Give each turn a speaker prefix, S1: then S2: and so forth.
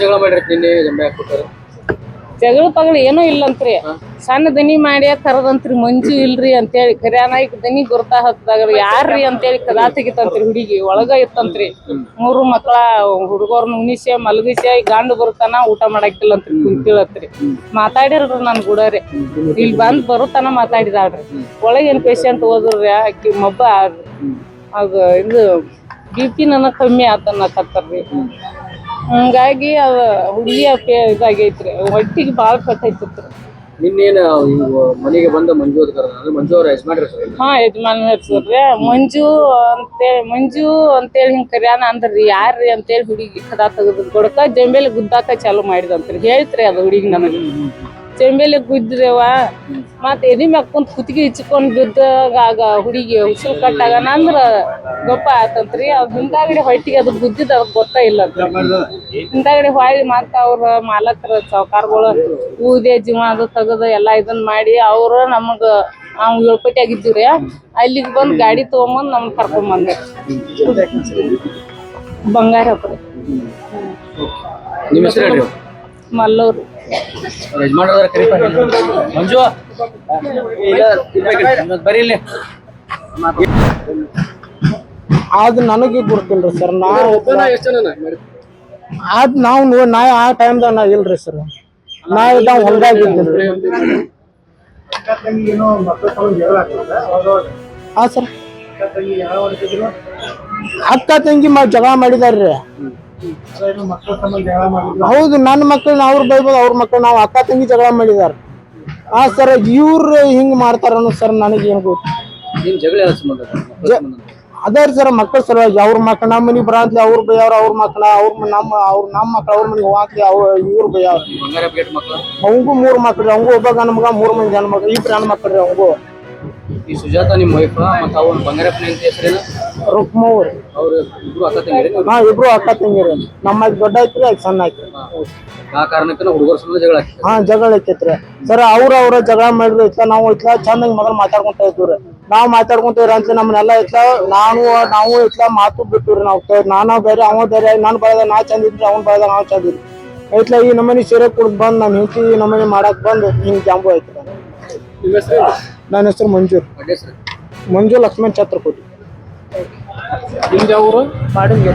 S1: ಜಗಳ ಮಾಡಿರ್ತೀನಿ ನಿನ್ನೆ ಜಂಬೆ ಹಾಕ್ಬಿಟ್ಟಾರೆ.
S2: ಜಗಳ ಪಗಳ ಏನೂ ಇಲ್ಲಂತ್ರಿ. ಸಣ್ಣ ದನಿ ಮಾಡಿ ಕರದಂತ್ರಿ ಮಂಜು ಇಲ್ರಿ ಅಂತೇಳಿ ಕರ್ಯಾನ ಈಗ ದನಿ ಗುರ್ತಾ ಹತ್ತದಾಗ ಯಾರ್ರಿ ಅಂತೇಳಿ ಕದಾ ತೆಗಿತಂತ್ರಿ. ಹುಡುಗಿ ಒಳಗ ಇತ್ತಂತ್ರಿ. 3 ಮಕ್ಳ ಹುಡುಗರ್ನ ಉಣಿಸ್ಯ ಮಲಗಿಸ್ಯ ಈಗ ಗಂಡು ಬರ್ತಾನ ಊಟ ಮಾಡಾಕಿಲ್ಲಂತ್ರಿ ಕುಂತಿಳತ್ರಿ. ಮಾತಾಡಿರ್ರಿ ನನ್ ಗುಡರಿ ಇಲ್ಲಿ ಬಂದ್ ಬರುತ್ತಾನ ಮಾತಾಡಿದಾಳ್ರಿ. ಒಳಗೇನ್ ಪೇಷಂಟ್ ಹೋದ್ರಿ ಆಕಿ ಮಬ್ಬ ಅದು ಇದು BP ನನ್ನ ಕಮ್ಮಿ ಆತನ್ನಕತ್ತಾರ್ರಿ. ಹಂಗಾಗಿ ಅದ ಹುಡುಗಿಯ ಇದಾಗೈತ್ರಿ. ಹೊಟ್ಟಿಗೆ ಬಾಳ ಕಟ್ಟೈತಿತ್ರಿ.
S1: ನಿನ್ನೇನ ಮನೆಗೆ ಬಂದ ಮಂಜು ಮಂಜು ಅವ್ರ ಯಜಮಾನ್ರಿ ಸರ್?
S2: ಹಾ ಯಜಮಾನ್ ಹೆಸರ್ರಿ ಮಂಜು ಅಂತೇಳಿ ಹಿಂಗ್ ಕರ್ಯಾನ ಅಂದ್ರಿ. ಯಾರ್ರಿ ಅಂತೇಳಿ ಹುಡುಗಿ ಕದಾ ತೆಗದ್ ಕೊಡಕ ಜಂಬೇಲಿ ಗುದ್ದಾಕ ಚಾಲು ಮಾಡಿದಂತ್ರಿ. ಹೇಳ್ತ್ರಿ ಅದು ಹುಡುಗಿ ನನಗೆ ಜಂಬೇಲಿ ಗುದ್ದಿದೇವ ಮತ್ ಎದಿ ಮ್ಯಾಗ ಕುಂತ್ ಕುತ್ತಿಗೆ ಇಚ್ಕೊಂಡ್ ಬಿದ್ದಾಗ ಆಗ ಹುಡುಗಿ ಉಸಿರು ಕಟ್ಟಾಗನ ಅಂದ್ರ ಗಪ್ಪ ಆತಂತ್ರಿ. ಅದ್ ಹಿಂದಾಗಡೆ ಹೊಟ್ಟಿಗೆ ಅದು ಗುದ್ದಿದ ಅದಕ್ಕೆ ಗೊತ್ತ ಇಲ್ಲ ಹಿಂದಾಗಡೆ ಹೊಳ್ಳಿ ಮತ್ತ ಅವ್ರ ಮಾಲಕರ ಸಾವ್ಕಾರ್ಗಳು ಊದೆ ಜೀವ ಅದು ತೆಗದ ಎಲ್ಲಾ ಇದನ್ ಮಾಡಿ ಅವ್ರ ನಮಗ ನಾವು ಏಳ್ಪಟ್ಟಿ ಆಗಿದ್ದೀವ್ರಿ. ಅಲ್ಲಿಗೆ ಬಂದ್ ಗಾಡಿ ತಗೊಂಬಂದ್ ನಮ್ಗ್ ಕರ್ಕೊಂಡ್ ಬಂದ್ರಿ. ಬಂಗಾರಪ್ಪ
S1: ನಿಮ್ಮ ಹೆಸರು ಹೇಳ್ರಿ?
S2: ಮಲ್ಲೂರು.
S1: ಮಂಜು ಬರೀ ಇಲ್ಲಿ
S3: ಅದು ನನಗೆ ಗೊತ್ತಿಲ್ರಿ ಸರ್. ನಾವು ನಾ ಆ ಟೈಮ್ದಾಗ ನಾ ಇಲ್ರಿ ಸರ್. ನಾ ಇದ್ದಾಗ ಹೊಲ್ದಾಗಿದ್ದಿಲ್ರಿ. ಹಾ ಸರ್, ಅಕ್ಕ ತಂಗಿ ಜಗಳ ಮಾಡಿದಾರ್ರಿ. ಹೌದು, ನನ್ನ ಮಕ್ಕಳನ್ನ ಅವ್ರು ಬೈಬೋದು, ಅವ್ರ ಮಕ್ಕಳು ನಾವು ಅಕ್ಕ ತಂಗಿ ಜಗಳ ಮಾಡಿದಾರ. ಹಾ ಸರ್, ಇವ್ರು ಹಿಂಗ್ ಮಾಡ್ತಾರ ಸರ್. ನನಗೆ ಏನ್ ಗೊತ್ತು ಅದಾರ ಸರ್. ಮಕ್ಕಳ ಸಲುವಾಗಿ ಅವ್ರ ಮಕ್ಕಳು ನಮ್ಮ ಮನಿಗ್ ಬರಾತ್ಲಿ ಅವ್ರ ಬೈಯವ್ರ, ಅವ್ರ ಮಕ್ಕಳ ನಮ್ಮ ಮಕ್ಕಳು ಅವ್ರ ಮನಿಗೆ ಹೋಗಾತ್ಲಿ ಇವ್ರು ಬೈಯವ್ರ. ಅವಂಗೂ 3 ಮಕ್ಳ್ರಿ. ಅವಂಗೂ ಒಬ್ಬ ಗಂಡ ಮಗ, 3 ಮಂದಿ ಹೆಣ್ಣು ಮಕ್ಳು, 2 ಹೆಣ್ಣು ಮಕ್ಳ್ರಿ. ಅವಂಗೂ
S1: ಈ ಸುಜಾತ ನಿಮ್ಮ ವೈಫ್ ಮತ್ತು ಅವ್ರ ಬಂಗಾರಪ್ಪನ ಹೆಸರೇನು?
S3: ರುಕ್ಮವ್ರಿ.
S1: ಅವ್ರು ಇಬ್ರು ಅಕ್ಕ ತಂಗಿರಿ?
S3: ಹಾ, ಇಬ್ರು ಅಕ್ಕ ತಂಗಿರಿ. ನಮ್ಮ ದೊಡ್ಡ ಐತ್ರಿ, ಆಯ್ತು ಸಣ್ಣ ಐತ್ರಿ.
S1: ಆ ಕಾರಣಕ್ಕೆ ಹುಡುಗರ ಸಂಬಂಧ ಜಗಳ ಆಗ್ತದೆ.
S3: ಹಾ, ಜಗಳ ಐತೈತ್ರಿ ಸರ್. ಅವ್ರ ಜಗಳ ಮಾಡಿದ್ರು ಐತ್ಲ, ನಾವು ಐತ್ಲ ಚಂದಂಗ್ ಮೊದಲು ಮಾತಾಡ್ಕೊಂತ ಇದ್ವಿ. ನಾವ್ ಮಾತಾಡ್ಕೊಂತೀವ್ರಿ ಅಂತ ನಮ್ಮನ್ನೆಲ್ಲ ಐತ್ಲ ನಾವು ಐತ್ಲ ಮಾತು ಬಿಟ್ಟಿವ್ರಿ. ನಾನು ಬೇರೆ ಅವ ಬೇರೆ. ನಾನು ಬೆಳೆದ ನಾ ಚಂದ ಇದ್ರಿ, ಅವ್ನು ಬೆಳೆದ ನಾವು ಚಂದ ಇದ್ರಿ ಐತ್ಲ. ಈ ನಮ್ಮನಿ ಸೀರೆ ಕುಡ್ದು ಬಂದ್ ನಾನು ಹೆಂಡತಿ ನಮ್ಮನಿ ಮಾಡಕ್ ಬಂದ್ ಹಿಂಗ್ ಜಾಂಬು ಐತ್ರಿ. ನನ್ನ ಹೆಸರು ಮಂಜು ಲಕ್ಷ್ಮಣ್ ಛತ್ರಪತಿ.
S1: ನಿಮ್ದು ಯಾವ ಊರು?
S3: ಮಾಡಿಂಗ್